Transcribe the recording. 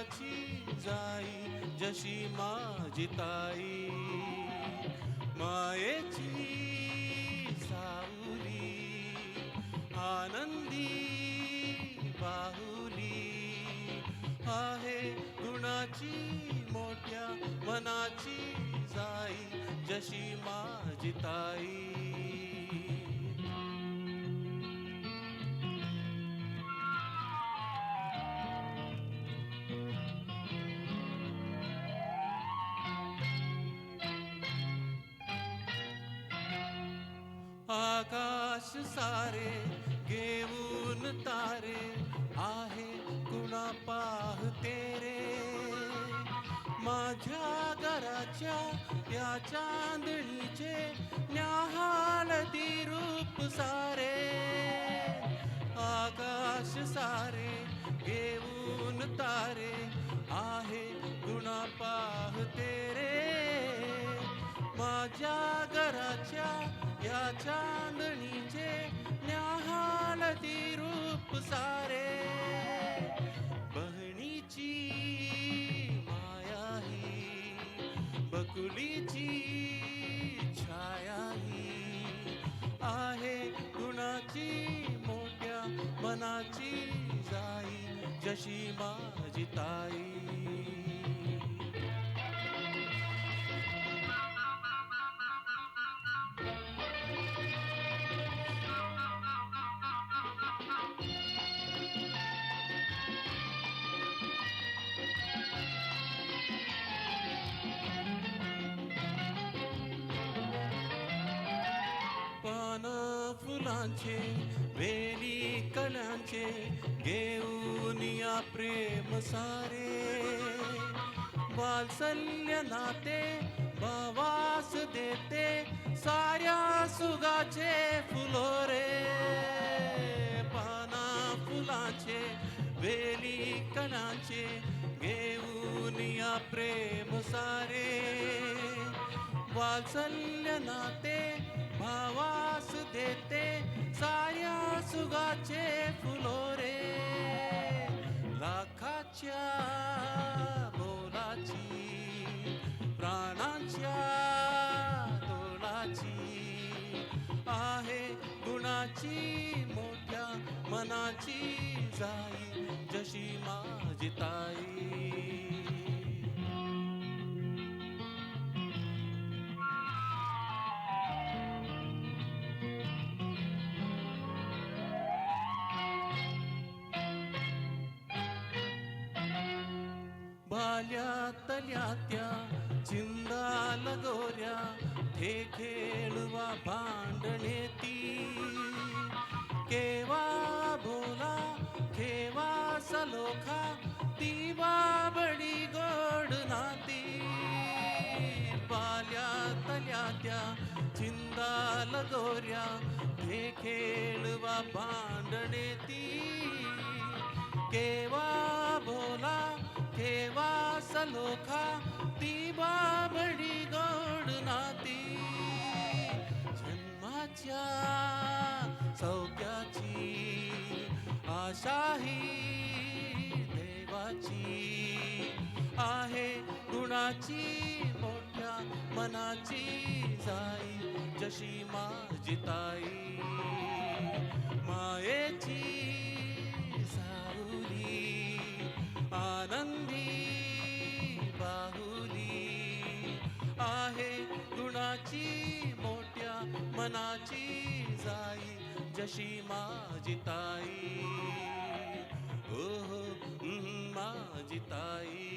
मनाची जाई जशी माझी ताई मायेची सावली आनंदी बाहुली आहे गुणाची मोठ्या मनाची जाई जशी माझी ताई आकाश सारे घेऊन तारे आहे कुणा पाहते रे माझ्या घराच्या या चांदणीचे न्याहाळती रूप सारे आकाश सारे घेऊन तारे आहे कुणा पाहते रे माझ्या घराच्या या चांदणीचे न्याहाळती रूप सारे बहिणीची माया ही बकुलीची छाया ही आहे गुणाची मोठ्या मनाची जाई जशी माझी ताई फुलांचे वेली कळ्यांचे घेऊन या प्रेम सारे वात्सल्य नाते भावास देते साऱ्या सुगाचे फुलोरे पाना फुलांचे वेली कळ्यांचे घेऊन या प्रेम सारे वात्सल्य नाते भावास देते साऱ्या सुगाचे फुलोरे लाखाच्या बोलाची प्राणांच्या तोलाची आहे गुणाची मोठ्या मनाची जाई जशी माझी ताई बाल्यातल्या त्या चिंदा लगोऱ्या हे खेळवा भांडणे ती केवा भोला केवा सलोखा ती बाबडी गोड नाती बाल्यातल्या त्या चिंदा लगोऱ्या हे खेळवा भांडणे ती केवा भोला केवा सलोखा ती बाबडी गोड नाती जन्माच्या सौख्याची आशाही देवाची आहे गुणाची मोठ्या मनाची जाई जशी माझी ताई मायेची सावली आनंदी बाहुली आहे गुणाची मोठ्या मनाची जाई जशी माझी ताई ओ माझी ताई